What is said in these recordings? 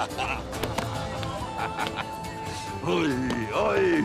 Oi, oi.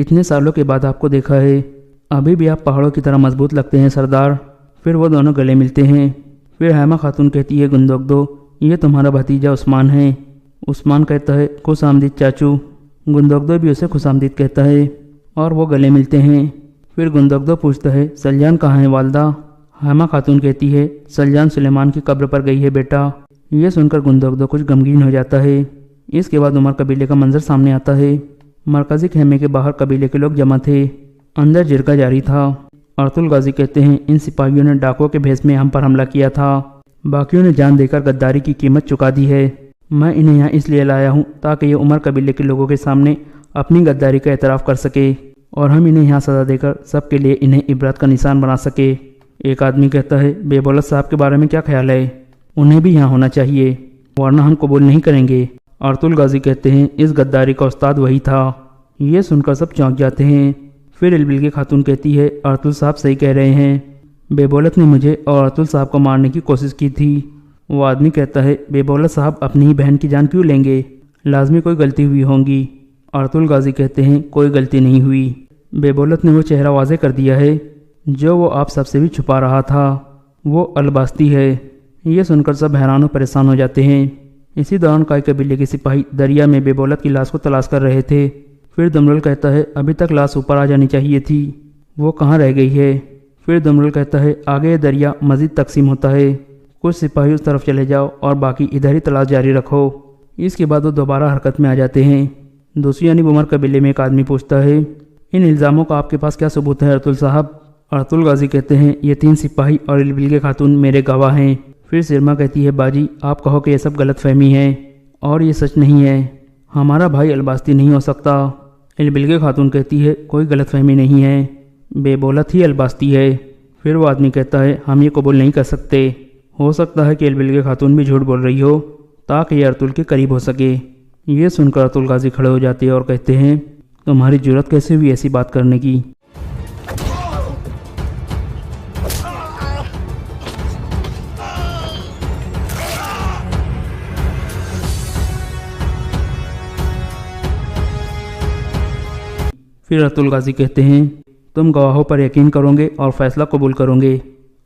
اتنے سالوں کے بعد آپ کو دیکھا ہے، ابھی بھی آپ پہاڑوں کی طرح مضبوط لگتے ہیں سردار۔ پھر وہ دونوں گلے ملتے ہیں۔ پھر حیمہ خاتون کہتی ہے گندگدو یہ تمہارا بھتیجا عثمان ہے۔ عثمان کہتا ہے خوش آمدید چاچو۔ گندگدو بھی اسے خوش آمدید کہتا ہے اور وہ گلے ملتے ہیں۔ پھر گندگدو پوچھتا ہے سلجان کہاں ہے والدہ؟ حیمہ خاتون کہتی ہے سلجان سلیمان کی قبر پر گئی ہے بیٹا۔ یہ سن کر گندگدو کچھ غمگین ہو جاتا ہے۔ اس کے بعد عمر قبیلے کا منظر سامنے آتا ہے۔ مرکزی خیمے کے باہر قبیلے کے لوگ جمع تھے، اندر جرگہ جاری تھا۔ ارطغرل غازی کہتے ہیں ان سپاہیوں نے ڈاکوؤں کے بھیس میں ہم پر حملہ کیا تھا، باقیوں نے جان دے کر غداری کی قیمت چکا دی ہے۔ میں انہیں یہاں اس لیے لایا ہوں تاکہ یہ عمر قبیلے کے لوگوں کے سامنے اپنی غداری کا اعتراف کر سکے اور ہم انہیں یہاں سزا دے کر سب کے لیے انہیں عبرت کا نشان بنا سکے۔ ایک آدمی کہتا ہے بے بولت صاحب کے بارے میں کیا خیال ہے؟ انہیں بھی یہاں ہونا چاہیے ورنہ ہم قبول نہیں کریں گے۔ ارطغرل غازی کہتے ہیں اس غداری کا استاد وہی تھا۔ یہ سن کر سب چونک جاتے ہیں۔ پھر البلگہ خاتون کہتی ہے ارطغرل صاحب صحیح کہہ رہے ہیں، بے بولت نے مجھے اور ارطغرل صاحب کو مارنے کی کوشش کی تھی۔ وہ آدمی کہتا ہے بے بولت صاحب اپنی ہی بہن کی جان کیوں لیں گے؟ لازمی کوئی غلطی ہوئی ہوگی۔ ارطغرل غازی کہتے ہیں کوئی غلطی نہیں ہوئی، بے بولت نے وہ چہرہ واضح کر دیا ہے جو وہ آپ سب سے بھی چھپا رہا تھا، وہ الباستی ہے۔ یہ سن کر سب حیران و پریشان ہو جاتے ہیں۔ اسی دوران کائی قبیلے کے سپاہی دریا میں بے بولت کی لاش کو تلاش کر رہے تھے۔ پھر دمرل کہتا ہے ابھی تک لاش اوپر آ جانی چاہیے تھی، وہ کہاں رہ گئی ہے؟ پھر دمرل کہتا ہے آگے یہ دریا مزید تقسیم ہوتا ہے، کچھ سپاہی اس طرف چلے جاؤ اور باقی ادھر ہی تلاش جاری رکھو۔ اس کے بعد وہ دوبارہ حرکت میں آ جاتے ہیں۔ دوسری جانب عمر قبیلے میں ایک آدمی پوچھتا ہے ان الزاموں کا آپ کے پاس کیا ثبوت ہے ارطغرل صاحب؟ ارطغرل غازی کہتے ہیں یہ 3 سپاہی اور البلگہ خاتون میرے گواہ ہیں۔ پھر سرما کہتی ہے باجی آپ کہو کہ یہ سب غلط فہمی ہے اور یہ سچ نہیں ہے، ہمارا بھائی الباستی نہیں ہو سکتا۔ البلگہ خاتون کہتی ہے کوئی غلط فہمی نہیں ہے، بے بولت ہی الباستی ہے۔ پھر وہ آدمی کہتا ہے ہم یہ قبول نہیں کر سکتے، ہو سکتا ہے کہ البلگہ خاتون بھی جھوٹ بول رہی ہو تاکہ یہ ارطغرل کے قریب ہو سکے۔ یہ سن کر ارطغرل غازی کھڑے ہو جاتے ہیں اور کہتے ہیں تمہاری جرأت کیسے ہوئی ایسی بات کرنے کی؟ پھر ارطغرل غازی کہتے ہیں تم گواہوں پر یقین کرو گے اور فیصلہ قبول کرو گے،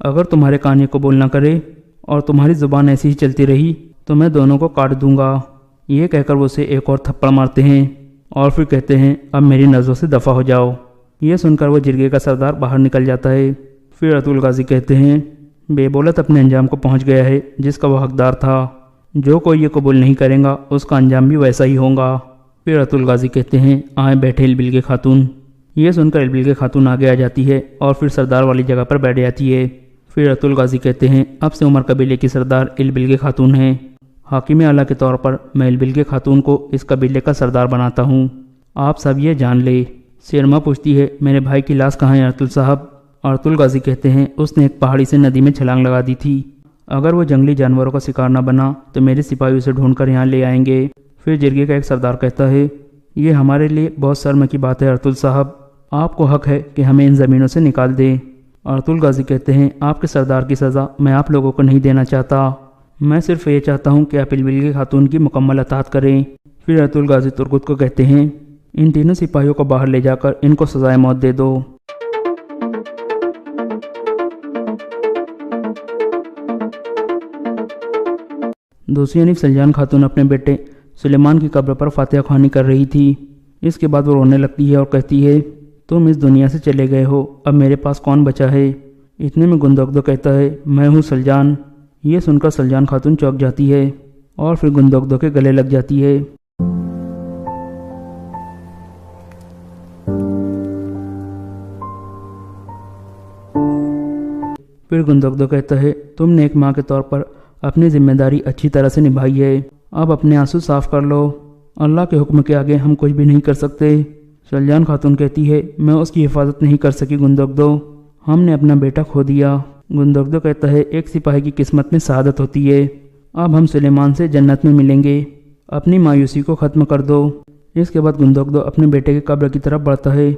اگر تمہارے کان یہ قبول نہ کرے اور تمہاری زبان ایسی ہی چلتی رہی تو میں دونوں کو کاٹ دوں گا۔ یہ کہہ کر وہ اسے ایک اور تھپڑ مارتے ہیں اور پھر کہتے ہیں اب میری نظروں سے دفع ہو جاؤ۔ یہ سن کر وہ جرگے کا سردار باہر نکل جاتا ہے۔ پھر ارطغرل غازی کہتے ہیں بے بولت اپنے انجام کو پہنچ گیا ہے جس کا وہ حقدار تھا، جو کوئی یہ قبول نہیں کرے گا اس کا انجام بھی ویسا ہی ہوگا۔ پھر ارطغرل غازی کہتے ہیں آئیں بیٹھے البلگہ خاتون۔ یہ سن کر البلگہ خاتون آگے آ جاتی ہے اور پھر سردار والی جگہ پر بیٹھ جاتی ہے۔ پھر ارطغرل غازی کہتے ہیں اب سے عمر قبیلے کی سردار البلگہ خاتون ہیں، حاکم اعلیٰ کے طور پر میں البلگہ خاتون کو اس قبیلے کا سردار بناتا ہوں، آپ سب یہ جان لے۔ سرما پوچھتی ہے میرے بھائی کی لاش کہاں ہے ارطغرل صاحب؟ ارطغرل غازی کہتے ہیں اس نے ایک پہاڑی سے ندی میں چھلانگ لگا دی تھی، اگر وہ جنگلی جانوروں کا شکار نہ بنا تو میرے سپاہی اسے ڈھونڈ کر یہاں لے آئیں گے۔ پھر جرگے کا ایک سردار کہتا ہے یہ ہمارے لیے بہت شرم کی بات ہے ارطغرل صاحب، آپ کو حق ہے کہ ہمیں ان زمینوں سے نکال دیں۔ ارطغرل غازی کہتے ہیں آپ کے سردار کی سزا میں آپ لوگوں کو نہیں دینا چاہتا، میں صرف یہ چاہتا ہوں کہ آپ البلگہ خاتون کی مکمل اطاعت کریں۔ پھر ارطغرل غازی ترگت کو کہتے ہیں ان تینوں سپاہیوں کو باہر لے جا کر ان کو سزائے موت دے دو۔ دوسری جانب سلجان خاتون اپنے بیٹے سلیمان کی قبر پر فاتحہ خوانی کر رہی تھی۔ اس کے بعد وہ رونے لگتی ہے اور کہتی ہے تم اس دنیا سے چلے گئے ہو، اب میرے پاس کون بچا ہے؟ اتنے میں گندگدو کہتا ہے میں ہوں سلجان۔ یہ سن کر سلجان خاتون چونک جاتی ہے اور پھر گندگدو کے گلے لگ جاتی ہے۔ پھر گندگدو کہتا ہے تم نے ایک ماں کے طور پر اپنی ذمہ داری اچھی طرح سے نبھائی ہے، اب اپنے آنسو صاف کر لو، اللہ کے حکم کے آگے ہم کچھ بھی نہیں کر سکتے۔ سلجان خاتون کہتی ہے میں اس کی حفاظت نہیں کر سکی گندگدو، ہم نے اپنا بیٹا کھو دیا۔ گندگدو کہتا ہے ایک سپاہی کی قسمت میں سعادت ہوتی ہے، اب ہم سلیمان سے جنت میں ملیں گے، اپنی مایوسی کو ختم کر دو۔ اس کے بعد گندگدو اپنے بیٹے کی قبر کی طرف بڑھتا ہے۔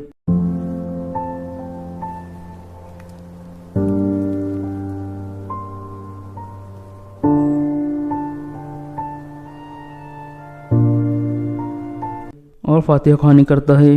اور فاتحہ خوانی کرتا ہے۔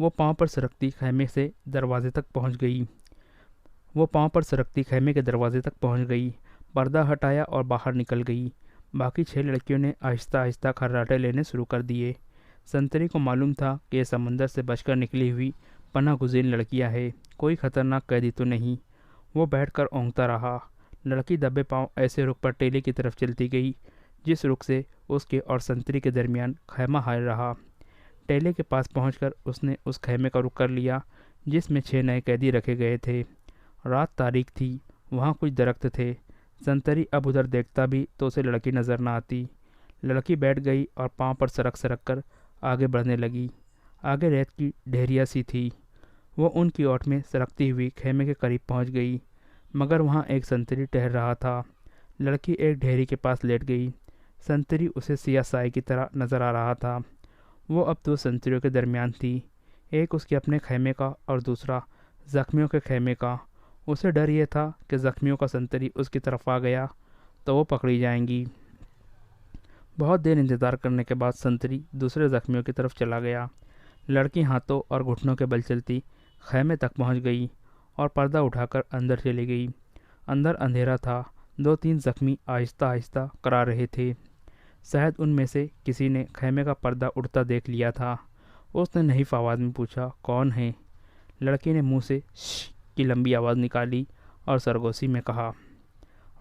وہ پاؤں پر سرکتی خیمے کے دروازے تک پہنچ گئی، پردہ ہٹایا اور باہر نکل گئی۔ باقی 6 لڑکیوں نے آہستہ آہستہ کھراٹے لینے شروع کر دیے۔ سنتری کو معلوم تھا کہ یہ سمندر سے بچ کر نکلی ہوئی پناہ گزین لڑکیاں ہیں، کوئی خطرناک قیدی تو نہیں۔ وہ بیٹھ کر اونگتا رہا۔ لڑکی دبے پاؤں ایسے رخ پر ٹیلے کی طرف چلتی گئی جس رخ سے اس کے اور سنتری کے درمیان خیمہ حائل رہا۔ ٹیلے کے پاس پہنچ کر اس نے اس خیمے کا رخ کر لیا جس میں 6 نئے قیدی رکھے گئے تھے۔ رات تاریک تھی، وہاں کچھ درخت تھے۔ سنتری اب ادھر دیکھتا بھی تو اسے لڑکی نظر نہ آتی۔ لڑکی بیٹھ گئی اور پاؤں پر سرک سرک کر آگے بڑھنے لگی۔ آگے ریت کی ڈھیریا سی تھی۔ وہ ان کی اوٹ میں سرکتی ہوئی خیمے کے قریب پہنچ گئی، مگر وہاں ایک سنتری ٹہل رہا تھا۔ لڑکی ایک ڈھیری کے پاس لیٹ گئی۔ سنتری اسے سیاہ سائے کی طرح نظر آ رہا تھا۔ وہ اب 2 سنتریوں کے درمیان تھی، ایک اس کے اپنے خیمے کا اور دوسرا زخمیوں کے خیمے کا۔ اسے ڈر یہ تھا کہ زخمیوں کا سنتری اس کی طرف آ گیا تو وہ پکڑی جائیں گی۔ بہت دیر انتظار کرنے کے بعد سنتری دوسرے زخمیوں کی طرف چلا گیا۔ لڑکی ہاتھوں اور گھٹنوں کے بل چلتی خیمے تک پہنچ گئی اور پردہ اٹھا کر اندر چلی گئی۔ اندر اندھیرا تھا۔ 2-3 زخمی آہستہ آہستہ کرا رہے تھے۔ شاید ان میں سے کسی نے خیمے کا پردہ اڑتا دیکھ لیا تھا۔ اس نے نحیف آواز میں پوچھا، کون ہے؟ لڑکی نے منہ سے شش کی لمبی آواز نکالی اور سرگوشی میں کہا،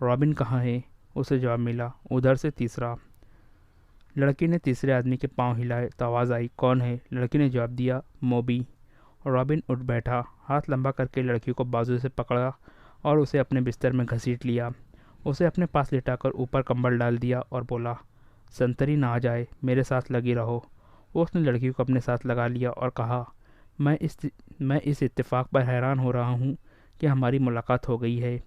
رابن کہاں ہے؟ اسے جواب ملا، ادھر سے تیسرا۔ لڑکی نے تیسرے آدمی کے پاؤں ہلائے تو آواز آئی، کون ہے؟ لڑکی نے جواب دیا، موبی۔ رابن اٹھ بیٹھا، ہاتھ لمبا کر کے لڑکی کو بازو سے پکڑا اور اسے اپنے بستر میں گھسیٹ لیا۔ اسے اپنے پاس لٹا کر اوپر کمبل ڈال دیا اور بولا، سنتری نہ آ جائے، میرے ساتھ لگی رہو۔ اس نے لڑکی کو اپنے ساتھ لگا لیا اور کہا، میں اس اتفاق پر حیران ہو رہا ہوں کہ ہماری ملاقات ہو گئی ہے۔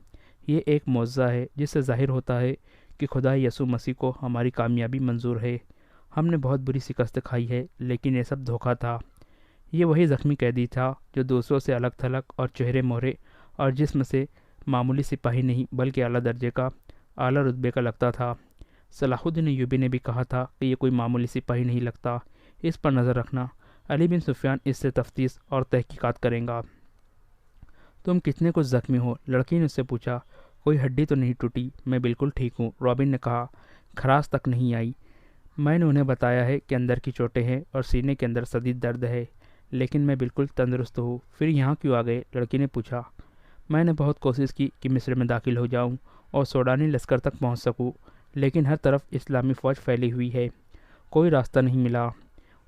یہ ایک معجزہ ہے جس سے ظاہر ہوتا ہے کہ خدا یسوع مسیح کو ہماری کامیابی منظور ہے۔ ہم نے بہت بری شکست کھائی ہے، لیکن یہ سب دھوکہ تھا۔ یہ وہی زخمی قیدی تھا جو دوسروں سے الگ تھلگ اور چہرے مہرے اور جسم سے معمولی سپاہی نہیں بلکہ اعلیٰ درجے کا، اعلیٰ رتبے کا لگتا تھا۔ صلاح الدین ایوبی نے بھی کہا تھا کہ یہ کوئی معمولی سپاہی نہیں لگتا، اس پر نظر رکھنا، علی بن سفیان اس سے تفتیش اور تحقیقات کریں گا۔ تم کتنے کچھ زخمی ہو؟ لڑکی نے اس سے پوچھا۔ کوئی ہڈی تو نہیں ٹوٹی، میں بالکل ٹھیک ہوں، رابن نے کہا، خراش تک نہیں آئی۔ میں نے انہیں بتایا ہے کہ اندر کی چوٹیں ہیں اور سینے کے اندر شدید درد ہے، لیکن میں بالکل تندرست ہوں۔ پھر یہاں کیوں آ گئے؟ لڑکی نے پوچھا۔ میں نے بہت کوشش کی کہ مصر میں داخل ہو جاؤں اور سوڈانی لشکر تک پہنچ سکوں، لیکن ہر طرف اسلامی فوج پھیلی ہوئی ہے، کوئی راستہ نہیں ملا۔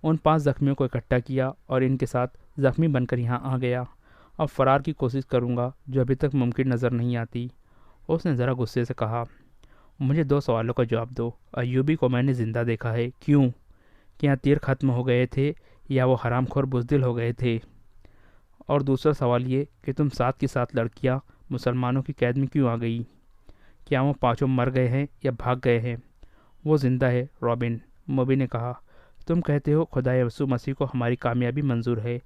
ان 5 زخمیوں کو اکٹھا کیا اور ان کے ساتھ زخمی بن کر یہاں آ گیا۔ اب فرار کی کوشش کروں گا جو ابھی تک ممکن نظر نہیں آتی۔ اس نے ذرا غصے سے کہا، مجھے 2 سوالوں کا جواب دو۔ ایوبی کو میں نے زندہ دیکھا ہے، کیوں؟ کیا تیر ختم ہو گئے تھے یا وہ حرام خور بزدل ہو گئے تھے؟ اور دوسرا سوال یہ کہ تم 7 کی 7 لڑکیاں مسلمانوں کی قید میں کیوں آ گئی؟ کیا وہ 5 مر گئے ہیں یا بھاگ گئے ہیں؟ وہ زندہ ہے، رابن، موبی نے کہا۔ تم کہتے ہو خدا یسوع مسیح کو ہماری کامیابی منظور ہے،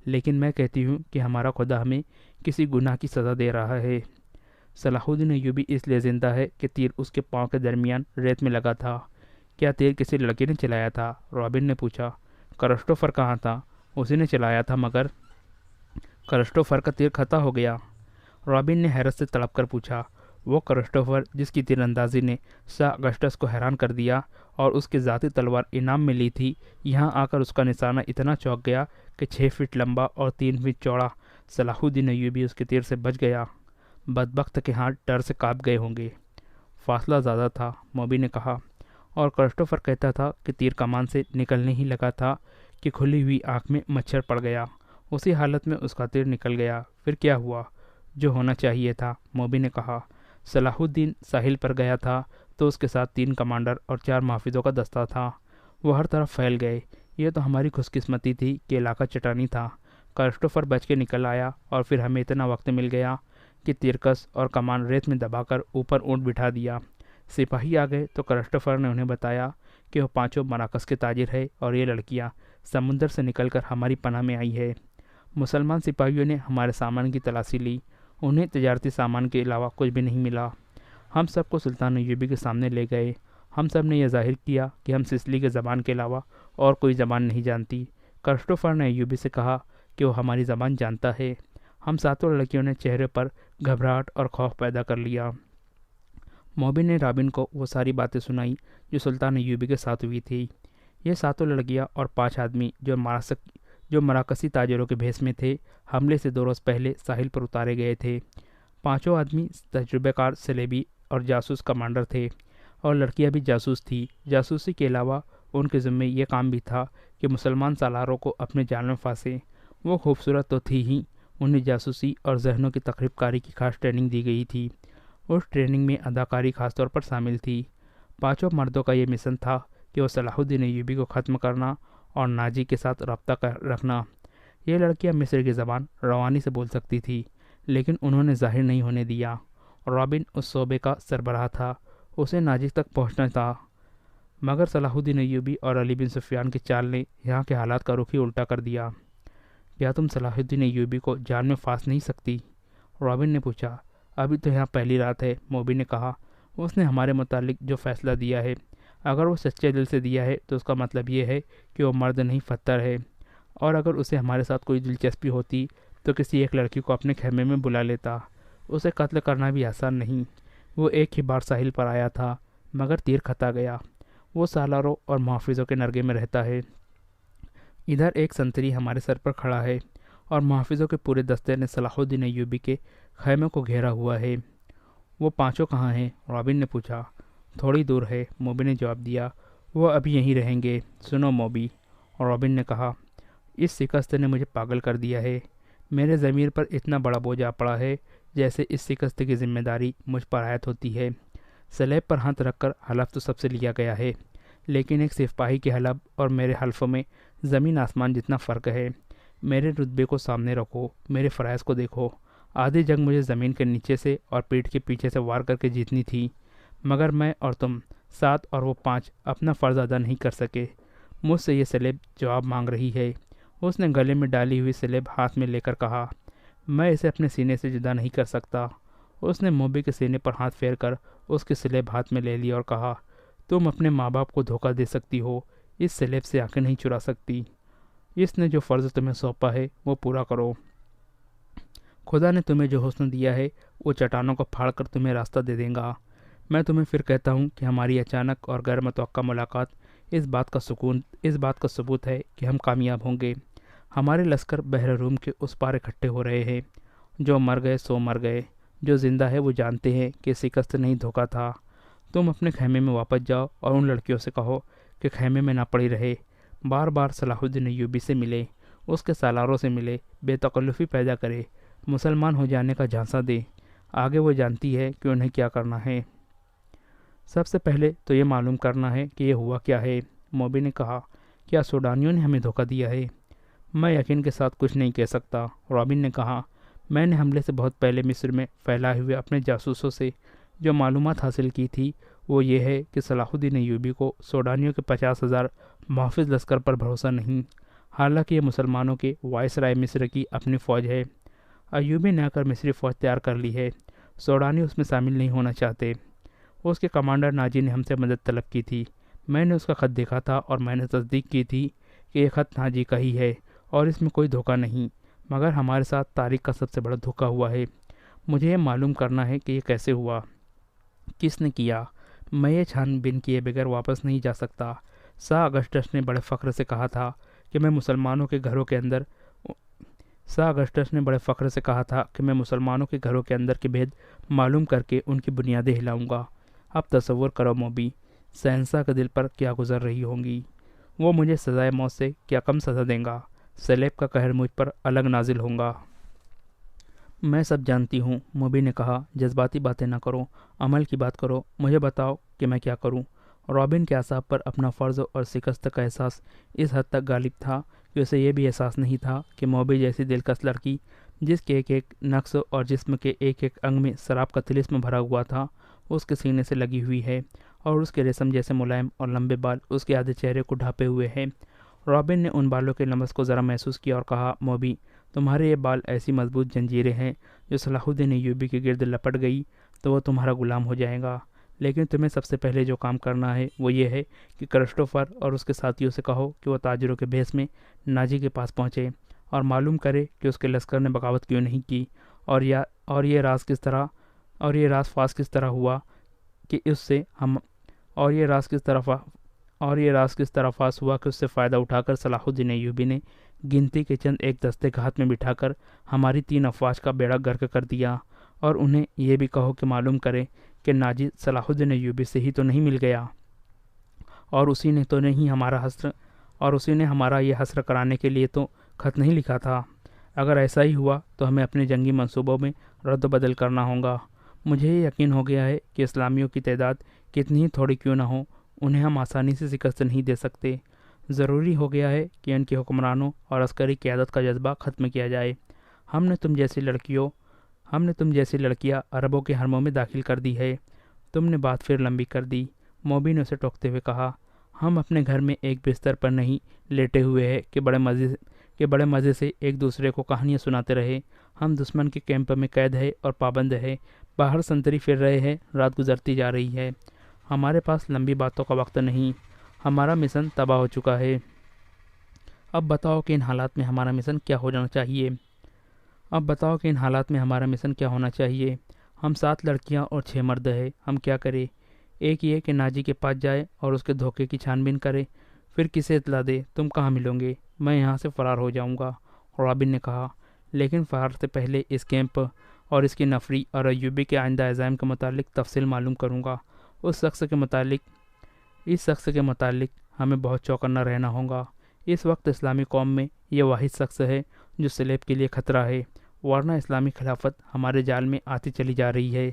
لیکن میں کہتی ہوں کہ ہمارا خدا ہمیں کسی گناہ کی سزا دے رہا ہے۔ صلاح الدین ایوبی اس لیے زندہ ہے کہ تیر اس کے پاؤں کے درمیان ریت میں لگا تھا۔ کیا تیر کسی لڑکی نے چلایا تھا؟ رابن نے پوچھا۔ کرسٹوفر کہاں تھا؟ اسی نے چلایا تھا، مگر کرسٹوفر کا تیر خطا ہو گیا۔ رابن نے حیرت سے تڑپ کر پوچھا، وہ کرسٹوفر جس کی تیر اندازی نے شاہ اگسٹس کو حیران کر دیا اور اس کی ذاتی تلوار انعام میں لی تھی، یہاں آ کر اس کا نشانہ اتنا چوک گیا کہ 6 فٹ لمبا اور 3 فٹ چوڑا صلاح الدین ایوبی اس کے تیر سے بچ گیا۔ بدبخت کے ہاتھ ڈر سے کانپ گئے ہوں گے۔ فاصلہ زیادہ تھا، موبی نے کہا، اور کرسٹوفر کہتا تھا کہ تیر کمان سے نکلنے ہی لگا تھا کہ کھلی ہوئی آنکھ میں مچھر پڑ گیا، اسی حالت میں اس کا تیر نکل گیا۔ پھر کیا ہوا؟ جو ہونا چاہیے تھا، موبی نے کہا۔ صلاح الدین ساحل پر گیا تھا تو اس کے ساتھ 3 کمانڈر اور 4 محافظوں کا دستہ تھا۔ وہ ہر طرف پھیل گئے۔ یہ تو ہماری خوش قسمتی تھی کہ علاقہ چٹانی تھا۔ کرسٹوفر بچ کے نکل آیا اور پھر ہمیں اتنا وقت مل گیا کہ تیرکس اور کمان ریت میں دبا کر اوپر اونٹ بٹھا دیا۔ سپاہی آ گئے تو کرسٹوفر نے انہیں بتایا کہ وہ 5 مراکز کے تاجر ہے اور یہ لڑکیاں سمندر سے نکل کر ہماری پناہ میں آئی ہے۔ مسلمان سپاہیوں نے ہمارے سامان کی تلاشی لی، انہیں تجارتی سامان کے علاوہ کچھ بھی نہیں ملا۔ ہم سب کو سلطان ایوبی کے سامنے لے گئے۔ ہم سب نے یہ ظاہر کیا کہ ہم سسلی کے زبان کے علاوہ اور کوئی زبان نہیں جانتی۔ کرسٹوفر نے ایوبی سے کہا کہ وہ ہماری زبان جانتا ہے۔ ہم ساتوں لڑکیوں نے چہرے پر گھبراہٹ اور خوف پیدا کر لیا۔ موبی نے رابن کو وہ ساری باتیں سنائی جو سلطان ایوبی کے ساتھ ہوئی تھی۔ یہ ساتوں لڑکیاں اور 5 آدمی جو مراکزی تاجروں کے بھیس میں تھے، حملے سے 2 روز پہلے ساحل پر اتارے گئے تھے۔ 5 آدمی تجربہ کار سلیبی اور جاسوس کمانڈر تھے، اور لڑکیاں بھی جاسوس تھی۔ جاسوسی کے علاوہ ان کے ذمے یہ کام بھی تھا کہ مسلمان سالاروں کو اپنے جال میں پھانسے۔ وہ خوبصورت تو تھی ہی، انہیں جاسوسی اور ذہنوں کی تخریب کاری کی خاص ٹریننگ دی گئی تھی۔ اس ٹریننگ میں اداکاری خاص طور پر شامل تھی۔ 5 مردوں کا یہ مشن تھا کہ وہ صلاح الدین ایوبی کو ختم کرنا اور ناجی کے ساتھ رابطہ رکھنا۔ یہ لڑکیاں مصر کی زبان روانی سے بول سکتی تھی، لیکن انہوں نے ظاہر نہیں ہونے دیا۔ رابن اس شعبے کا سربراہ تھا، اسے ناجی تک پہنچنا تھا، مگر صلاح الدین ایوبی اور علی بن سفیان کی چال نے یہاں کے حالات کا رخ ہی الٹا کر دیا۔ کیا تم صلاح الدین ایوبی کو جال میں پھانس نہیں سکتی؟ رابن نے پوچھا۔ ابھی تو یہاں پہلی رات ہے، موبی نے کہا۔ اس نے ہمارے متعلق جو فیصلہ دیا ہے، اگر وہ سچے دل سے دیا ہے تو اس کا مطلب یہ ہے کہ وہ مرد نہیں پتھر ہے، اور اگر اسے ہمارے ساتھ کوئی دلچسپی ہوتی تو کسی ایک لڑکی کو اپنے خیمے میں بلا لیتا۔ اسے قتل کرنا بھی آسان نہیں۔ وہ ایک ہی بار ساحل پر آیا تھا، مگر تیر کھتا گیا۔ وہ سالاروں اور محافظوں کے نرگے میں رہتا ہے۔ ادھر ایک سنتری ہمارے سر پر کھڑا ہے، اور محافظوں کے پورے دستے نے صلاح الدین ایوبی کے خیمے کو گھیرا ہوا ہے۔ وہ 5 کہاں ہیں؟ رابن نے پوچھا۔ تھوڑی دور ہے، موبی نے جواب دیا۔ وہ ابھی یہیں رہیں گے۔ سنو موبی، رابن نے کہا، اس شکست نے مجھے پاگل کر دیا ہے۔ میرے ضمیر پر اتنا بڑا بوجھ آ پڑا ہے جیسے اس شکست کی ذمہ داری مجھ پر عائد ہوتی ہے۔ سلیب پر ہاتھ رکھ کر حلف تو سب سے لیا گیا ہے، لیکن ایک سپاہی کے حلف اور میرے حلفوں میں زمین آسمان جتنا فرق ہے۔ میرے رتبے کو سامنے رکھو، میرے فرائض کو دیکھو۔ آدھی جنگ مجھے زمین کے نیچے سے اور پیٹھ کے پیچھے سے وار کر کے جیتنی تھی، مگر میں اور تم 7 اور وہ 5 اپنا فرض ادا نہیں کر سکے۔ مجھ سے یہ سلیب جواب مانگ رہی ہے۔ اس نے گلے میں ڈالی ہوئی سلیب ہاتھ میں لے کر کہا، میں اسے اپنے سینے سے جدا نہیں کر سکتا۔ اس نے موبی کے سینے پر ہاتھ پھیر کر اس کی سلیب ہاتھ میں لے لی اور کہا، تم اپنے ماں باپ کو دھوکہ دے سکتی ہو، اس سلیب سے آنکھیں نہیں چرا سکتی۔ اس نے جو فرض تمہیں سونپا ہے وہ پورا کرو۔ خدا نے تمہیں جو حسن دیا ہے وہ چٹانوں کو پھاڑ کر تمہیں راستہ دے دے گا۔ میں تمہیں پھر کہتا ہوں کہ ہماری اچانک اور غیر متوقع ملاقات اس بات کا ثبوت ہے کہ ہم کامیاب ہوں گے۔ ہمارے لشکر بحر روم کے اس پار اکٹھے ہو رہے ہیں۔ جو مر گئے سو مر گئے، جو زندہ ہے وہ جانتے ہیں کہ شکست نہیں دھوکہ تھا۔ تم اپنے خیمے میں واپس جاؤ اور ان لڑکیوں سے کہو کہ خیمے میں نہ پڑی رہے، بار بار صلاح الدین ایوبی سے ملے، اس کے سالاروں سے ملے، بے تکلفی پیدا کرے، مسلمان ہو جانے کا جھانسا دے۔ آگے وہ جانتی ہے کہ انہیں کیا کرنا ہے۔ سب سے پہلے تو یہ معلوم کرنا ہے کہ یہ ہوا کیا ہے۔ موبی نے کہا، کیا سوڈانیوں نے ہمیں دھوکہ دیا ہے؟ میں یقین کے ساتھ کچھ نہیں کہہ سکتا، رابن نے کہا۔ میں نے حملے سے بہت پہلے مصر میں پھیلائے ہوئے اپنے جاسوسوں سے جو معلومات حاصل کی تھی وہ یہ ہے کہ صلاح الدین ایوبی کو سوڈانیوں کے 50,000 محافظ لشکر پر بھروسہ نہیں، حالانکہ یہ مسلمانوں کے وائسرائے مصر کی اپنی فوج ہے۔ ایوبی نے آ کر مصری فوج تیار کر لی ہے، سوڈانی اس میں شامل نہیں ہونا چاہتے۔ اس کے کمانڈر ناجی نے ہم سے مدد طلب کی تھی۔ میں نے اس کا خط دیکھا تھا اور میں نے تصدیق کی تھی کہ یہ خط ناجی کا ہی ہے اور اس میں کوئی دھوکہ نہیں، مگر ہمارے ساتھ تاریخ کا سب سے بڑا دھوکہ ہوا ہے۔ مجھے یہ معلوم کرنا ہے کہ یہ کیسے ہوا، کس نے کیا۔ میں یہ چھان بین کیے بغیر واپس نہیں جا سکتا۔ شاہ اگسٹس نے بڑے فخر سے کہا تھا کہ میں مسلمانوں کے گھروں کے اندر کے بھید معلوم کر کے ان کی بنیادیں ہلاؤں گا۔ اب تصور کرو موبی، شہنشاہ کے دل پر کیا گزر رہی ہوں گی۔ وہ مجھے سزائے موت سے کیا کم سزا دیں گا۔ سلیب کا قہر مجھ پر الگ نازل ہوں گا۔ میں سب جانتی ہوں، موبی نے کہا۔ جذباتی باتیں نہ کرو، عمل کی بات کرو۔ مجھے بتاؤ کہ میں کیا کروں۔ رابن کے اعصاب پر اپنا فرض اور شکست کا احساس اس حد تک غالب تھا کہ اسے یہ بھی احساس نہیں تھا کہ موبی جیسی دلکش لڑکی، جس کے ایک ایک نقص اور جسم کے ایک ایک انگ میں شراب کا طلسم بھرا ہوا تھا، اس کے سینے سے لگی ہوئی ہے، اور اس کے ریشم جیسے ملائم اور لمبے بال اس کے آدھے چہرے کو ڈھانپے ہوئے ہیں۔ رابن نے ان بالوں کے لمس کو ذرا محسوس کیا اور کہا، موبی، تمہارے یہ بال ایسی مضبوط جنجیریں ہیں جو صلاح الدین ایوبی کے گرد لپٹ گئی تو وہ تمہارا غلام ہو جائے گا، لیکن تمہیں سب سے پہلے جو کام کرنا ہے وہ یہ ہے کہ کرسٹوفر اور اس کے ساتھیوں سے کہو کہ وہ تاجروں کے بھیس میں ناجی کے پاس پہنچے اور معلوم کرے کہ اس کے لشکر نے بغاوت کیوں نہیں کی، اور یہ راز فاش کس طرح ہوا کہ اس سے ہم اور یہ راز کس طرح فاش ہوا کہ اس سے فائدہ اٹھا کر صلاح الدین ایوبی نے گنتی کے چند ایک دستے کے ہاتھ میں بٹھا کر ہماری 3 افواج کا بیڑا غرق کر دیا، اور انہیں یہ بھی کہو کہ معلوم کرے کہ ناجی صلاح الدین ایوبی سے ہی تو نہیں مل گیا، اور اسی نے ہمارا یہ حسر کرانے کے لیے تو خط نہیں لکھا تھا۔ اگر ایسا ہی ہوا تو ہمیں اپنے جنگی منصوبوں میں رد و بدل کرنا ہوگا۔ مجھے یہ یقین ہو گیا ہے کہ اسلامیوں کی تعداد کتنی ہی تھوڑی کیوں نہ ہو، انہیں ہم آسانی سے شکست نہیں دے سکتے۔ ضروری ہو گیا ہے کہ ان کے حکمرانوں اور عسکری قیادت کا جذبہ ختم کیا جائے۔ ہم نے تم جیسی لڑکیاں عربوں کے حرموں میں داخل کر دی ہے۔ تم نے بات پھر لمبی کر دی، موبی نے اسے ٹوکتے ہوئے کہا۔ ہم اپنے گھر میں ایک بستر پر نہیں لیٹے ہوئے ہیں کہ بڑے مزے سے ایک دوسرے کو کہانیاں سناتے رہے۔ ہم دشمن کے کیمپ میں قید ہے اور پابند ہے، باہر سنتری پھر رہے ہیں، رات گزرتی جا رہی ہے۔ ہمارے پاس لمبی باتوں کا وقت نہیں، ہمارا مشن تباہ ہو چکا ہے۔ اب بتاؤ کہ ان حالات میں ہمارا مشن کیا ہونا چاہیے؟ ہم 7 لڑکیاں اور 6 مرد ہیں، ہم کیا کریں؟ ایک یہ کہ ناجی کے پاس جائے اور اس کے دھوکے کی چھان بین کرے، پھر کسے اطلاع دے؟ تم کہاں ملو گے؟ میں یہاں سے فرار ہو جاؤں گا، رابن نے کہا۔ لیکن فرار سے پہلے اس کیمپ اور اس کی نفری اور ایوبی کے آئندہ عزائم کے متعلق تفصیل معلوم کروں گا۔ اس شخص کے متعلق ہمیں بہت چوکنا رہنا ہوگا۔ اس وقت اسلامی قوم میں یہ واحد شخص ہے جو سلیب کے لیے خطرہ ہے، ورنہ اسلامی خلافت ہمارے جال میں آتی چلی جا رہی ہے۔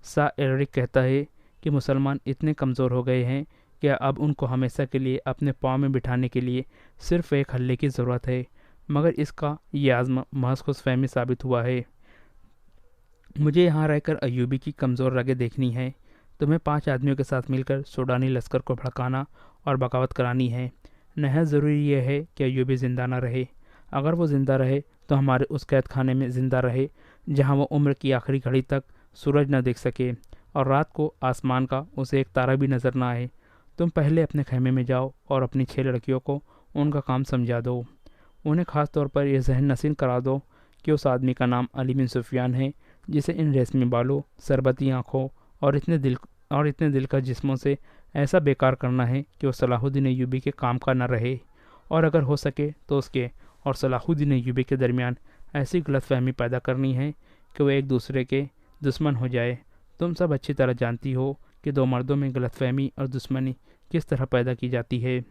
سا ایرک کہتا ہے کہ مسلمان اتنے کمزور ہو گئے ہیں کہ اب ان کو ہمیشہ کے لیے اپنے پاؤں میں بٹھانے کے لیے صرف ایک حلے کی ضرورت ہے، مگر اس کا یہ عزم محض خوش فہمی ثابت ہوا ہے۔ مجھے یہاں رہ کر ایوبی کی کمزور رگیں دیکھنی ہے۔ تمہیں 5 آدمیوں کے ساتھ مل کر سوڈانی لشکر کو بھڑکانا اور بغاوت کرانی ہے۔ نہایت ضروری یہ ہے کہ ایوبی زندہ نہ رہے۔ اگر وہ زندہ رہے تو ہمارے اس قید خانے میں زندہ رہے جہاں وہ عمر کی آخری گھڑی تک سورج نہ دیکھ سکے، اور رات کو آسمان کا اسے ایک تارا بھی نظر نہ آئے۔ تم پہلے اپنے خیمے میں جاؤ اور اپنی 6 لڑکیوں کو ان کا کام سمجھا دو۔ انہیں خاص طور پر یہ ذہن نشین کرا دو کہ اس آدمی کا نام علی بن سفیان ہے جسے ان ریشمی بالوں، سربتی آنکھوں اور اتنے دلکش جسموں سے ایسا بیکار کرنا ہے کہ وہ صلاح الدین ایوبی کے کام کا نہ رہے، اور اگر ہو سکے تو اس کے اور صلاح الدین ایوبی کے درمیان ایسی غلط فہمی پیدا کرنی ہے کہ وہ ایک دوسرے کے دشمن ہو جائے۔ تم سب اچھی طرح جانتی ہو کہ 2 مردوں میں غلط فہمی اور دشمنی کس طرح پیدا کی جاتی ہے۔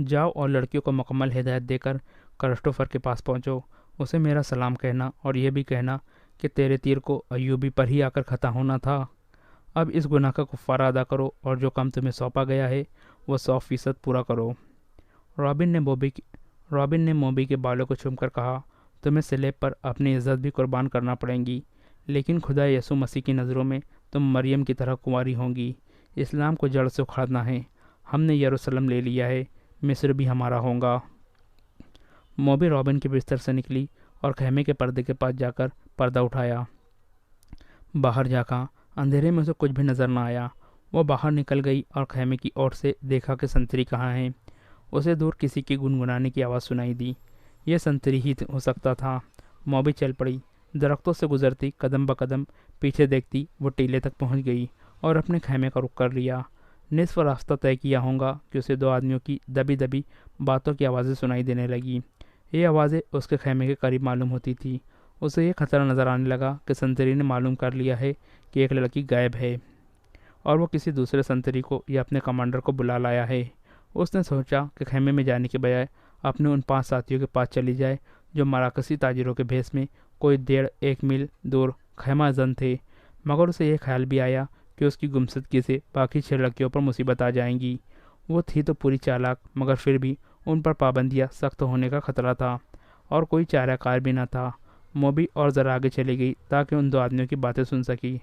جاؤ اور لڑکیوں کو مکمل ہدایت دے کر کرسٹوفر کے پاس پہنچو، اسے میرا سلام کہنا اور یہ بھی کہنا کہ تیرے تیر کو ایوبی پر ہی آ کر خطا ہونا تھا۔ اب اس گناہ کا کفارہ ادا کرو اور جو کام تمہیں سونپا گیا ہے وہ 100% پورا کرو۔ رابن نے موبی کے بالوں کو چوم کر کہا، تمہیں سلیب پر اپنی عزت بھی قربان کرنا پڑیں گی، لیکن خدا یسوع مسیح کی نظروں میں تم مریم کی طرح کنواری ہوں گی۔ اسلام کو جڑ سے اکھاڑنا ہے۔ ہم نے یروشلم لے لیا ہے، مصر بھی ہمارا ہوگا۔ موبی رابن کے بستر سے نکلی اور خیمے کے پردے کے پاس جا کر پردہ اٹھایا۔ باہر جھانکا، اندھیرے میں اسے کچھ بھی نظر نہ آیا۔ وہ باہر نکل گئی اور خیمے کی اوٹ سے دیکھا کہ سنتری کہاں ہیں۔ اسے دور کسی کی گنگنانے کی آواز سنائی دی۔ یہ سنتری ہی ہو سکتا تھا۔ موبی چل پڑی، درختوں سے گزرتی، قدم بقدم پیچھے دیکھتی وہ ٹیلے تک پہنچ گئی اور اپنے خیمے کا رخ کر لیا۔ نصف راستہ طے کیا ہوگا کہ اسے 2 آدمیوں کی دبی دبی باتوں کی آوازیں سنائی دینے لگی۔ یہ آوازیں اس کے خیمے کے قریب معلوم ہوتی تھی۔ اسے یہ خطرہ نظر آنے لگا کہ سنتری نے معلوم کر لیا ہے کہ ایک لڑکی غائب ہے اور وہ کسی دوسرے سنتری کو یا اپنے کمانڈر کو بلا لایا ہے۔ اس نے سوچا کہ خیمے میں جانے کے بجائے اپنے ان 5 ساتھیوں کے پاس چلی جائے جو مراکشی تاجروں کے بھیس میں کوئی 1.5 میل دور خیمہ زن تھے، مگر اسے یہ خیال بھی آیا کہ اس کی گمشدگی سے باقی 6 لڑکیوں پر مصیبت آ جائیں گی۔ وہ تھی تو پوری چالاک، مگر پھر بھی ان پر پابندیاں سخت ہونے کا خطرہ تھا اور کوئی چارہ کار بھی نہ تھا۔ موبی اور ذرا آگے چلی گئی تاکہ ان 2 آدمیوں کی باتیں سن سکے۔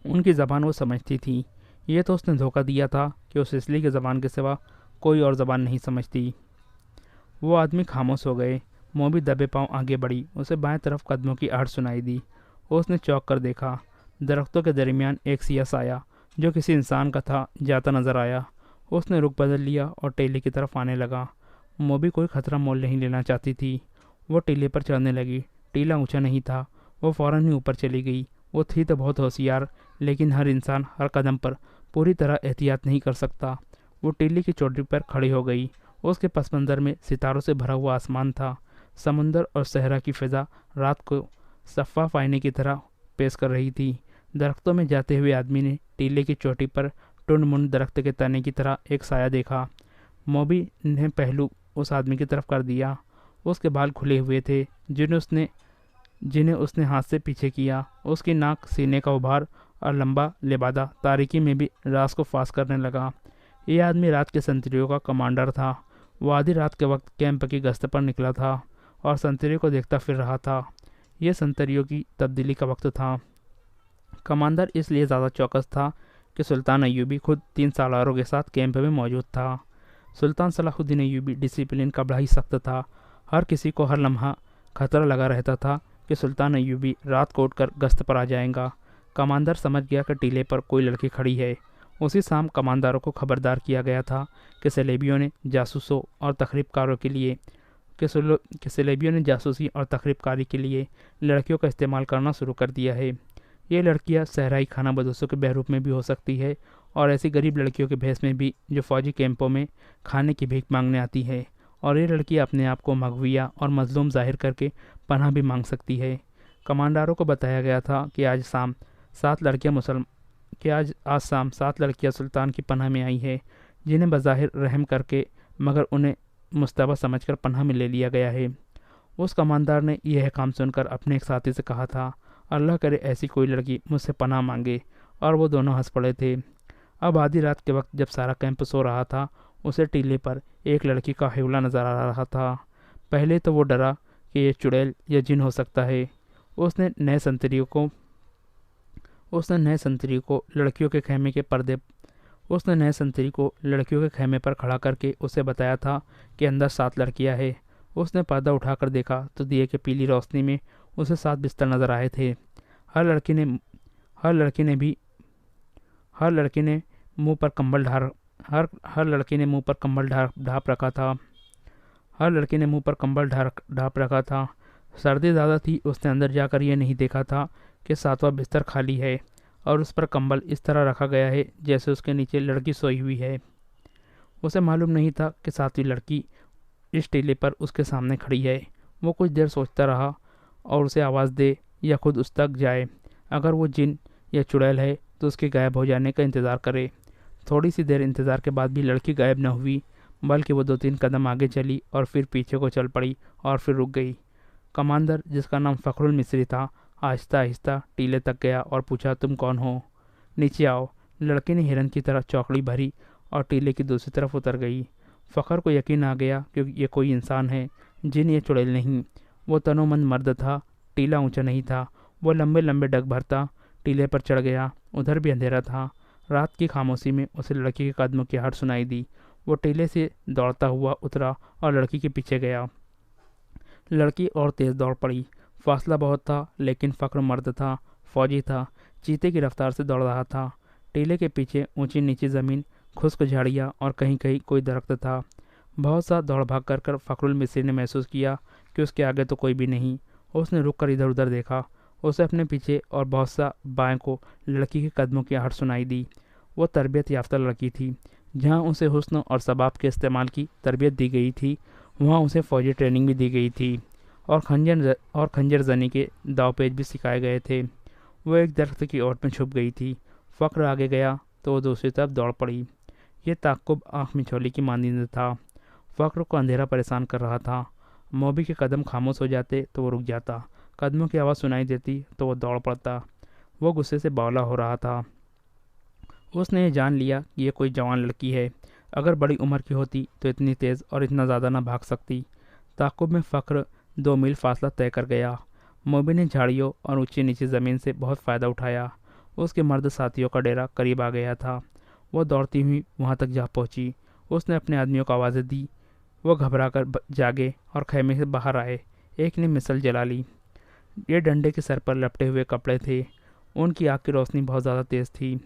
ان کی زبان وہ سمجھتی تھی۔ یہ تو اس نے دھوکہ دیا تھا کہ وہ سسلی کی زبان کے سوا کوئی اور زبان نہیں سمجھتی۔ وہ آدمی خاموش ہو گئے۔ موبی دبے پاؤں آگے بڑھی، اسے بائیں طرف قدموں کی آہٹ سنائی دی۔ اس نے چونک کر دیکھا۔ درختوں کے درمیان ایک سیاہ سایہ جو کسی انسان کا تھا جاتا نظر آیا۔ اس نے رخ بدل لیا اور ٹیلے کی طرف آنے لگا۔ موبی کوئی خطرہ مول نہیں لینا چاہتی تھی۔ وہ ٹیلے پر چڑھنے لگی۔ ٹیلا اونچا نہیں تھا۔ وہ فوراً ہی اوپر چلی گئی۔ وہ تھی تو بہت ہوشیار، لیکن ہر انسان ہر قدم پر پوری طرح احتیاط نہیں کر سکتا۔ وہ ٹیلے کی چوٹی پر کھڑی ہو گئی۔ اس کے پس منظر میں ستاروں سے بھرا ہوا آسمان تھا۔ سمندر اور صحرا کی فضا رات کو شفاف آئینے کی طرح پیش کر رہی تھی۔ درختوں میں جاتے ہوئے آدمی نے ٹیلے کی چوٹی پر ٹنڈ منڈ درخت کے تنے کی طرح ایک سایہ دیکھا۔ موبی نے پہلو اس آدمی کی طرف کر دیا۔ اس کے بال کھلے ہوئے تھے جنہیں اس نے ہاتھ سے پیچھے کیا۔ اس کی ناک، سینے کا ابھار اور لمبا لبادہ تاریکی میں بھی راز کو فاش کرنے لگا۔ یہ آدمی رات کے سنتریوں کا کمانڈر تھا۔ وہ آدھی رات کے وقت کیمپ کی گشت پر نکلا تھا اور سنتریوں کو دیکھتا پھر رہا تھا۔ یہ سنتریوں کی تبدیلی کا وقت تھا۔ کمانڈر اس لیے زیادہ چوکس تھا کہ سلطان ایوبی خود 3 سالاروں کے ساتھ کیمپ میں موجود تھا۔ سلطان صلاح الدین ایوبی ڈسپلن کا بڑا ہی سخت تھا۔ ہر کسی کو ہر لمحہ خطرہ لگا رہتا تھا کہ سلطان ایوبی رات کو اٹھ کر گشت پر آ جائیں گا۔ کمانڈر سمجھ گیا کہ ٹیلے پر کوئی لڑکی کھڑی ہے۔ اسی شام کمانداروں کو خبردار کیا گیا تھا کہ سلیبیوں نے جاسوسوں اور تخریب کاروں کے لیے اور تخریب کاری کے لیے لڑکیوں کا استعمال کرنا شروع کر دیا ہے۔ یہ لڑکیاں صحرائی خانہ بدوشوں کے بہروپ میں بھی ہو سکتی ہے اور ایسی غریب لڑکیوں کے بھیس میں بھی جو فوجی کیمپوں میں کھانے کی بھیک مانگنے آتی ہے، اور یہ لڑکی اپنے آپ کو مغویہ اور مظلوم ظاہر کر کے پناہ بھی مانگ سکتی ہے۔ کمانڈاروں کو بتایا گیا تھا کہ آج شام 7 لڑکیاں سلطان کی پناہ میں آئی ہیں، جنہیں بظاہر رحم کر کے مگر انہیں مشتبہ سمجھ کر پناہ میں لے لیا گیا ہے۔ اس کمانڈار نے یہ احکام سن کر اپنے ایک ساتھی سے کہا تھا، اللہ کرے ایسی کوئی لڑکی مجھ سے پناہ مانگے، اور وہ دونوں ہنس پڑے تھے۔ اب آدھی رات کے وقت جب سارا کیمپ سو رہا تھا، اسے ٹیلے پر ایک لڑکی کا ہیولا نظر آ رہا تھا۔ پہلے تو وہ ڈرا کہ یہ چڑیل یا جن ہو سکتا ہے۔ اس نے نئے سنتری کو لڑکیوں کے خیمے پر کھڑا کر کے اسے بتایا تھا کہ اندر 7 لڑکیاں ہیں۔ اس نے پردہ اٹھا کر دیکھا تو دیے کی پیلی روشنی میں اسے 7 بستر نظر آئے تھے۔ ہر لڑکی نے منہ پر کمبل ڈھانپ رکھا تھا۔ سردی زیادہ تھی۔ اس نے اندر جا کر یہ نہیں دیکھا تھا کہ 7واں بستر خالی ہے اور اس پر کمبل اس طرح رکھا گیا ہے جیسے اس کے نیچے لڑکی سوئی ہوئی ہے۔ اسے معلوم نہیں تھا کہ 7ویں لڑکی اس ٹیلے پر اس کے سامنے کھڑی ہے۔ وہ کچھ دیر سوچتا رہا اور اسے آواز دے یا خود اس تک جائے۔ اگر وہ جن یا چڑیل ہے تو اس کے غائب ہو جانے کا انتظار کرے۔ تھوڑی سی دیر انتظار کے بعد بھی لڑکی غائب نہ ہوئی، بلکہ وہ 2-3 قدم آگے چلی اور پھر پیچھے کو چل پڑی اور پھر رک گئی۔ کمانڈر، جس کا نام فخر المصری تھا، آہستہ آہستہ ٹیلے تک گیا اور پوچھا، تم کون ہو؟ نیچے آؤ۔ لڑکی نے ہرن کی طرح چوکڑی بھری اور ٹیلے کی دوسری طرف اتر گئی۔ فخر کو یقین آ گیا کہ یہ کوئی انسان ہے، جن یا چڑیل نہیں۔ وہ تنومند مرد تھا۔ ٹیلا اونچا نہیں تھا۔ وہ لمبے لمبے ڈگ بھرتا ٹیلے پر چڑھ گیا۔ ادھر بھی اندھیرا تھا۔ رات کی خاموشی میں اسے لڑکی کے قدموں کی آہٹ سنائی دی۔ وہ ٹیلے سے دوڑتا ہوا اترا اور لڑکی کے پیچھے گیا۔ لڑکی اور تیز دوڑ پڑی۔ فاصلہ بہت تھا، لیکن فخر مرد تھا، فوجی تھا، چیتے کی رفتار سے دوڑ رہا تھا۔ ٹیلے کے پیچھے اونچی نیچی زمین، خشک جھاڑیاں اور کہیں کہیں کوئی درخت تھا۔ بہت سا دوڑ بھاگ کر فخر المصری نے محسوس کیا کہ اس کے آگے تو کوئی بھی نہیں۔ اس نے رک کر ادھر ادھر دیکھا۔ اسے اپنے پیچھے اور بہت سا بائیں کو لڑکی کے قدموں کی آہٹ سنائی دی۔ وہ تربیت یافتہ لڑکی تھی۔ جہاں اسے حسن اور ثبات کے استعمال کی تربیت دی گئی تھی، وہاں اسے فوجی ٹریننگ بھی دی گئی تھی اور خنجر زنی کے داؤ پیچ بھی سکھائے گئے تھے۔ وہ ایک درخت کی اوٹ میں چھپ گئی تھی۔ فخر آگے گیا تو وہ دوسری طرف دوڑ پڑی۔ یہ تعاقب آنکھ مچولی کی مانند تھا۔ فخر کو اندھیرا پریشان کر رہا تھا۔ موبی کے قدم خاموش ہو جاتے تو وہ رک جاتا، قدموں کی آواز سنائی دیتی تو وہ دوڑ پڑتا۔ وہ غصے سے باولا ہو رہا تھا۔ اس نے یہ جان لیا کہ یہ کوئی جوان لڑکی ہے۔ اگر بڑی عمر کی ہوتی تو اتنی تیز اور اتنا زیادہ نہ بھاگ سکتی۔ تعاقب میں فخر 2 میل فاصلہ طے کر گیا۔ موبی نے جھاڑیوں اور اونچی نیچی زمین سے بہت فائدہ اٹھایا۔ اس کے مرد ساتھیوں کا ڈیرا قریب آ گیا تھا۔ وہ دوڑتی ہوئی وہاں تک جا پہنچی۔ اس نے اپنے آدمیوں کو آوازیں دی۔ وہ گھبرا کر جاگے اور خیمے سے باہر آئے۔ ایک نے مثل جلا لی۔ یہ ڈنڈے کے سر پر لپٹے ہوئے کپڑے تھے۔ ان کی آنکھ کی روشنی بہت زیادہ تیز تھی۔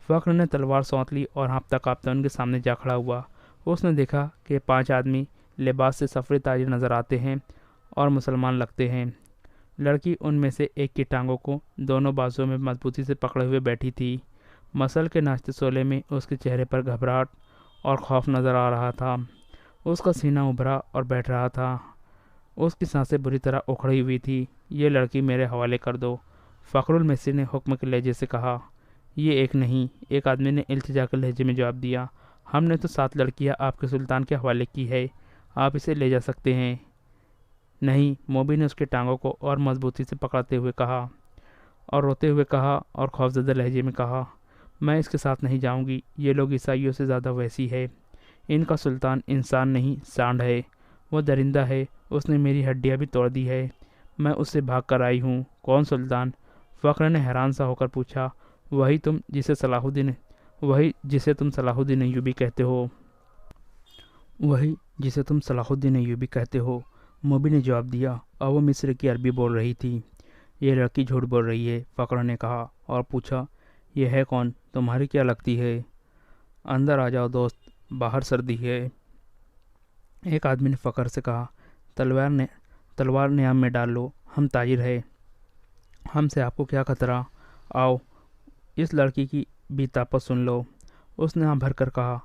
فخر نے تلوار سونت لی اور ہانپتا کانپتا ان کے سامنے جا کھڑا ہوا۔ اس نے دیکھا کہ 5 آدمی لباس سے سفری تاجر نظر آتے ہیں اور مسلمان لگتے ہیں۔ لڑکی ان میں سے ایک کی ٹانگوں کو دونوں بازوؤں میں مضبوطی سے پکڑے ہوئے بیٹھی تھی۔ مسل کے ناشتے سولے میں اس کے چہرے پر گھبراہٹ اور خوف نظر آ رہا تھا۔ اس کا سینہ ابھرا اور بیٹھ رہا تھا۔ اس کی سانسیں بری طرح اکھڑی ہوئی تھی۔ یہ لڑکی میرے حوالے کر دو، فخر المصری نے حکم کے لہجے سے کہا۔ یہ ایک نہیں، ایک آدمی نے التجا کے لہجے میں جواب دیا۔ ہم نے تو 7 لڑکیاں آپ کے سلطان کے حوالے کی ہے، آپ اسے لے جا سکتے ہیں۔ نہیں، موبی نے اس کے ٹانگوں کو اور مضبوطی سے پکڑتے ہوئے کہا اور روتے ہوئے کہا اور خوفزدہ لہجے میں کہا، میں اس کے ساتھ نہیں جاؤں گی۔ یہ لوگ عیسائیوں سے زیادہ ویسی ہے۔ ان کا سلطان انسان نہیں، سانڈ ہے، وہ درندہ ہے۔ اس نے میری ہڈیاں بھی توڑ دی ہے۔ میں اس سے بھاگ کر آئی ہوں۔ کون سلطان؟ فخر نے حیران سا ہو کر پوچھا۔ وہی جسے تم صلاح الدین ایوبی کہتے ہو۔ وہی جسے تم صلاح الدین ایوبی کہتے ہو، موبی نے جواب دیا، اور وہ مصر کی عربی بول رہی تھی۔ یہ لڑکی جھوٹ بول رہی ہے، فخر نے کہا اور پوچھا، یہ ہے کون؟ تمہاری کیا لگتی ہے؟ اندر آ جاؤ دوست، باہر سردی ہے۔ ایک آدمی نے فخر سے کہا، تلوار نیام میں ڈال لو، ہم تاجر ہیں، ہم سے آپ کو کیا خطرہ؟ آؤ اس لڑکی کی بھی طاقت سن لو۔ اس نے بھر کر کہا،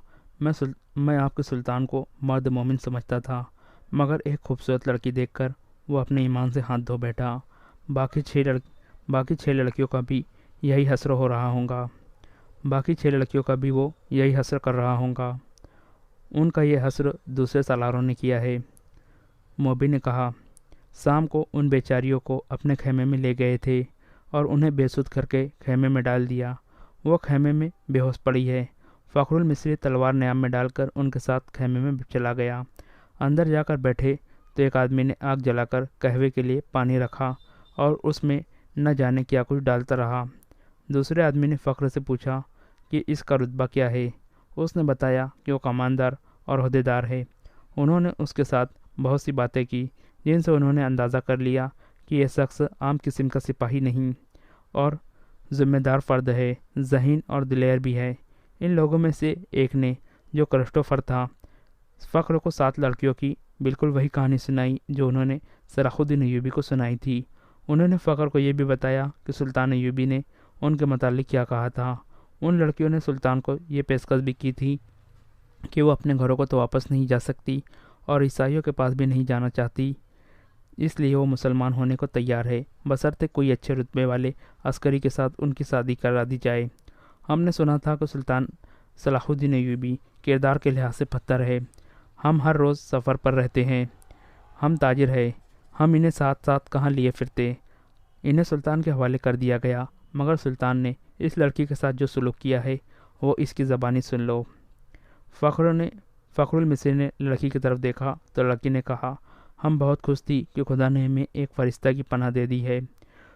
میں آپ کے سلطان کو مرد مومن سمجھتا تھا، مگر ایک خوبصورت لڑکی دیکھ کر وہ اپنے ایمان سے ہاتھ دھو بیٹھا۔ باقی 6 لڑکیوں کا بھی یہی حسر ہو رہا ہوگا، باقی 6 لڑکیوں کا بھی وہ یہی حسر کر رہا ہوگا۔ ان کا یہ حسر دوسرے سالاروں نے کیا ہے۔ موبی نے کہا، شام کو ان بیچاریوں کو اپنے خیمے میں لے گئے تھے اور انہیں بے سود کر کے خیمے میں ڈال دیا۔ وہ خیمے میں بے ہوش پڑی ہے۔ فخر المصری تلوار نیام میں ڈال کر ان کے ساتھ خیمے میں چلا گیا۔ اندر جا کر بیٹھے تو ایک آدمی نے آگ جلا کر قہوے کے لیے پانی رکھا اور اس میں نہ جانے کیا کچھ ڈالتا رہا۔ دوسرے آدمی نے فخر سے پوچھا کہ اس کا رتبہ کیا ہے۔ اس نے بتایا کہ وہ کماندار اور عہدیدار ہے۔ انہوں نے اس کے ساتھ بہت سی باتیں کی جن سے انہوں نے اندازہ کر لیا کہ یہ شخص عام قسم کا سپاہی نہیں اور ذمہ دار فرد ہے، ذہین اور دلیر بھی ہے۔ ان لوگوں میں سے ایک نے، جو کرسٹوفر تھا، فخر کو 7 لڑکیوں کی بالکل وہی کہانی سنائی جو انہوں نے صلاح الدین ایوبی کو سنائی تھی۔ انہوں نے فخر کو یہ بھی بتایا کہ سلطان ایوبی نے ان کے متعلق کیا کہا تھا۔ ان لڑکیوں نے سلطان کو یہ پیشکش بھی کی تھی کہ وہ اپنے گھروں کو تو واپس نہیں جا سکتی اور عیسائیوں کے پاس بھی نہیں جانا چاہتی، اس لیے وہ مسلمان ہونے کو تیار ہے، بشرطے کوئی اچھے رتبے والے عسکری کے ساتھ ان کی شادی کرا دی جائے۔ ہم نے سنا تھا کہ سلطان صلاح الدین ایوبی کردار کے لحاظ سے پتھر ہے۔ ہم ہر روز سفر پر رہتے ہیں، ہم تاجر ہیں، ہم انہیں ساتھ ساتھ کہاں لیے پھرتے۔ انہیں سلطان کے حوالے کر دیا گیا، مگر سلطان نے اس لڑکی کے ساتھ جو سلوک کیا ہے وہ اس کی زبانی سن لو۔ فخر المصری نے لڑکی کی طرف دیکھا تو لڑکی نے کہا، ہم بہت خوش تھی کہ خدا نے ہمیں ایک فرشتہ کی پناہ دے دی ہے۔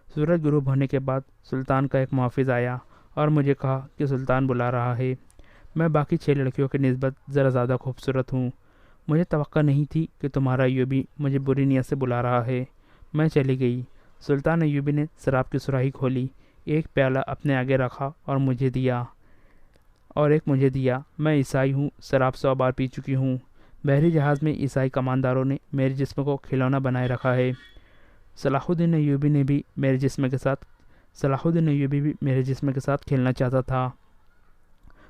سورج غروب ہونے کے بعد سلطان کا ایک محافظ آیا اور مجھے کہا کہ سلطان بلا رہا ہے۔ میں باقی 6 لڑکیوں کی نسبت ذرا زیادہ خوبصورت ہوں۔ مجھے توقع نہیں تھی کہ تمہارا ایوبی مجھے بری نیت سے بلا رہا ہے۔ میں چلی گئی۔ سلطان ایوبی نے شراب کی سراہی کھولی، ایک پیالہ اپنے آگے رکھا اور ایک مجھے دیا۔ میں عیسائی ہوں، شراب 100 بار پی چکی ہوں۔ بحری جہاز میں عیسائی کمانداروں نے میرے جسم کو کھلونا بنائے رکھا ہے۔ صلاح الدین ایوبی بھی میرے جسم کے ساتھ کھیلنا چاہتا تھا۔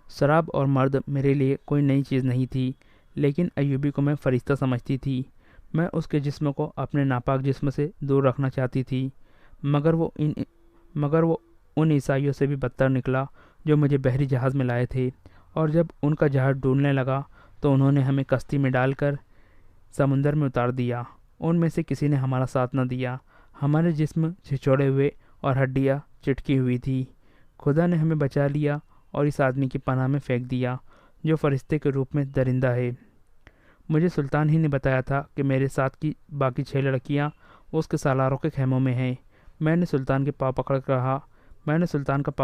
شراب اور مرد میرے لیے کوئی نئی چیز نہیں تھی، لیکن ایوبی کو میں فرشتہ سمجھتی تھی۔ میں اس کے جسم کو اپنے ناپاک جسم سے دور رکھنا چاہتی تھی، مگر وہ ان عیسائیوں سے بھی بدتر نکلا جو مجھے بحری جہاز میں لائے تھے، اور جب ان کا جہاز ڈوبنے لگا تو انہوں نے ہمیں کشتی میں ڈال کر سمندر میں اتار دیا۔ ان میں سے کسی نے ہمارا ساتھ نہ دیا۔ ہمارے جسم چھچوڑے ہوئے اور ہڈیاں چٹکی ہوئی تھی۔ خدا نے ہمیں بچا لیا اور اس آدمی کی پناہ میں پھینک دیا جو فرشتے کے روپ میں درندہ ہے۔ مجھے سلطان ہی نے بتایا تھا کہ میرے ساتھ کی باقی 6 لڑکیاں اس کے سالاروں کے خیموں میں ہیں۔ میں نے سلطان کا پاؤں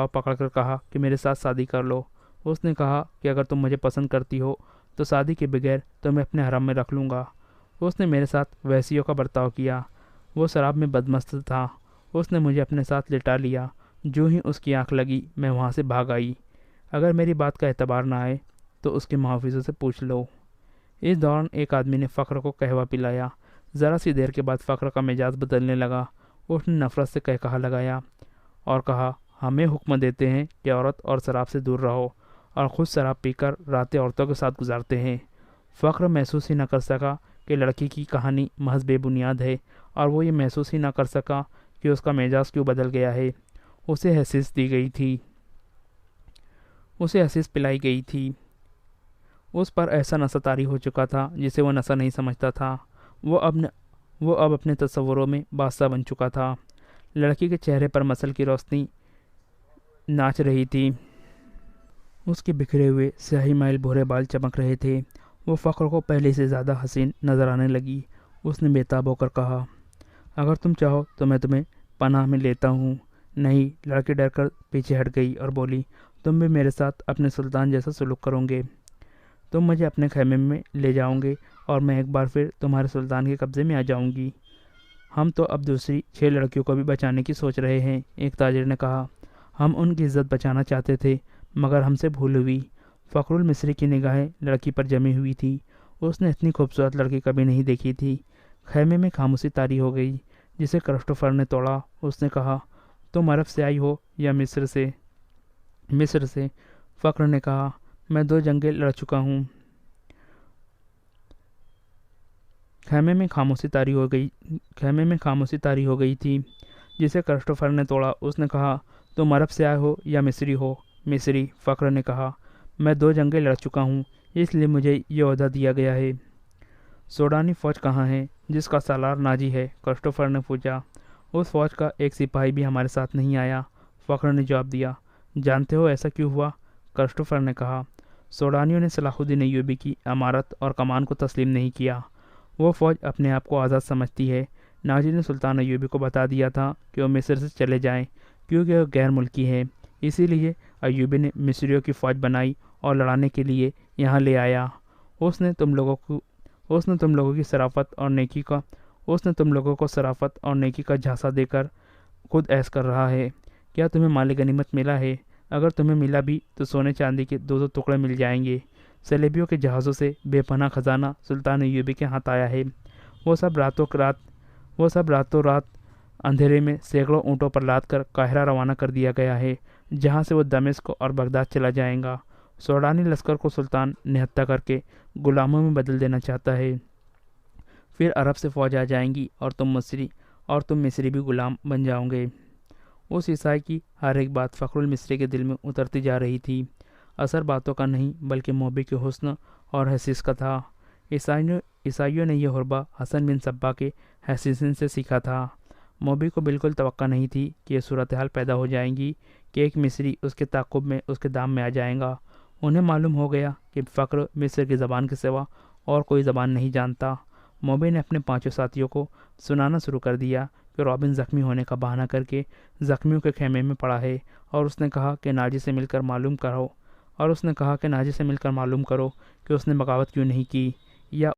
پکڑ کر کہا کہ میرے ساتھ شادی کر لو۔ اس نے کہا کہ اگر تم مجھے پسند کرتی ہو تو شادی کے بغیر تمہیں اپنے حرم میں رکھ لوں گا۔ اس نے میرے ساتھ ویسیوں کا برتاؤ کیا۔ وہ شراب میں بدمست تھا۔ اس نے مجھے اپنے ساتھ لٹا لیا۔ جو ہی اس کی آنکھ لگی میں وہاں سے بھاگ آئی۔ اگر میری بات کا اعتبار نہ آئے تو اس کے محافظوں سے پوچھ لو۔ اس دوران ایک آدمی نے فخر کو قہوہ پلایا۔ ذرا سی دیر کے بعد فخر کا مزاج بدلنے لگا۔ اس نے نفرت سے کہا لگایا اور کہا، ہمیں حکم دیتے ہیں کہ عورت اور شراب سے دور رہو، اور خود شراب پی کر راتیں عورتوں کے ساتھ گزارتے ہیں۔ فخر محسوس ہی نہ کر سکا کہ لڑکی کی کہانی محض بے بنیاد ہے، اور وہ یہ محسوس ہی نہ کر سکا کہ اس کا مزاج کیوں بدل گیا ہے۔ اسے حصیص دی گئی تھی، اسے حصیص پلائی گئی تھی۔ اس پر ایسا نشہ طاری ہو چکا تھا جسے وہ نشہ نہیں سمجھتا تھا۔ وہ اب اپنے تصوروں میں بادشاہ بن چکا تھا۔ لڑکی کے چہرے پر مسل کی روشنی ناچ رہی تھی۔ اس کے بکھرے ہوئے سیاہی مائل بھورے بال چمک رہے تھے۔ وہ فخر کو پہلے سے زیادہ حسین نظر آنے لگی۔ اس نے بےتاب ہو کر کہا، اگر تم چاہو تو میں تمہیں پناہ میں لیتا ہوں۔ نہیں، لڑکی ڈر کر پیچھے ہٹ گئی اور بولی، تم بھی میرے ساتھ اپنے سلطان جیسا سلوک کرو گے۔ تم مجھے اپنے خیمے میں لے جاؤ گے اور میں ایک بار پھر تمہارے سلطان کے قبضے میں آ جاؤں گی۔ ہم تو اب دوسری 6 لڑکیوں کو بھی بچانے کی سوچ رہے ہیں، ایک تاجر نے کہا۔ ہم ان کی عزت بچانا چاہتے تھے مگر ہم سے بھول ہوئی۔ فخر المصری کی نگاہیں لڑکی پر جمی ہوئی تھی۔ اس نے اتنی خوبصورت لڑکی کبھی نہیں دیکھی تھی۔ خیمے میں خاموشی طاری ہو گئی جسے کرسٹوفر نے توڑا۔ اس نے کہا، تم عرب سے آئی ہو یا مصر سے؟ مصر سے، فخر نے کہا۔ میں 2 جنگیں لڑ چکا ہوں۔ خیمے میں خاموشی طاری ہو گئی تھی جسے کرسٹوفر نے توڑا۔ اس نے کہا، تم عرب سے آئے ہو یا مصری ہو؟ مصری، فخر نے کہا۔ میں 2 جنگیں لڑ چکا ہوں، اس لیے مجھے یہ عہدہ دیا گیا ہے۔ سوڈانی فوج کہاں ہے جس کا سالار ناجی ہے؟ کرسٹوفر نے پوچھا۔ اس فوج کا ایک سپاہی بھی ہمارے ساتھ نہیں آیا، فخر نے جواب دیا۔ جانتے ہو ایسا کیوں ہوا؟ کرسٹوفر نے کہا۔ سوڈانیوں نے صلاح الدین ایوبی کی امارت اور کمان کو تسلیم نہیں کیا۔ وہ فوج اپنے آپ کو آزاد سمجھتی ہے۔ ناجی نے سلطان ایوبی کو بتا دیا تھا کہ وہ مصر سے چلے جائیں کیونکہ وہ غیر ملکی ہے۔ اسی لیے ایوبی نے مصریوں کی فوج بنائی اور لڑانے کے لیے یہاں لے آیا۔ اس نے تم لوگوں کو شرافت اور نیکی کا جھانسا دے کر خود عیش کر رہا ہے۔ کیا تمہیں مال غنیمت ملا ہے؟ اگر تمہیں ملا بھی تو سونے چاندی کے 2 ٹکڑے مل جائیں گے۔ صلیبیوں کے جہازوں سے بے پناہ خزانہ سلطان ایوبی کے ہاتھ آیا ہے۔ وہ سب راتوں رات اندھیرے میں سینکڑوں اونٹوں پر لاد کر قاہرہ روانہ کر دیا گیا ہے، جہاں سے وہ دمشق اور بغداد چلا جائے گا۔ سوڈانی لشکر کو سلطان نہتہ کر کے غلاموں میں بدل دینا چاہتا ہے۔ پھر عرب سے فوج آ جائیں گی اور تم مصری بھی غلام بن جاؤ گے۔ اس عیسائی کی ہر ایک بات فخر المصری کے دل میں اترتی جا رہی تھی۔ اثر باتوں کا نہیں بلکہ موبی کے حسن اور حسیس کا تھا۔ عیسائیوں نے یہ حربہ حسن بن صبا کے حسین سے سیکھا تھا۔ موبی کو بالکل توقع نہیں تھی کہ یہ صورتحال پیدا ہو جائے گی کہ ایک مصری اس کے تعاقب میں اس کے دام میں آ جائے گا۔ انہیں معلوم ہو گیا کہ فخر مصر کی زبان کے سوا اور کوئی زبان نہیں جانتا۔ موبی نے اپنے 5 ساتھیوں کو سنانا شروع کر دیا کہ رابن زخمی ہونے کا بہانہ کر کے زخمیوں کے خیمے میں پڑا ہے، اور اس نے کہا کہ ناجی سے مل کر معلوم کرو کہ اس نے بغاوت کیوں نہیں کی، یا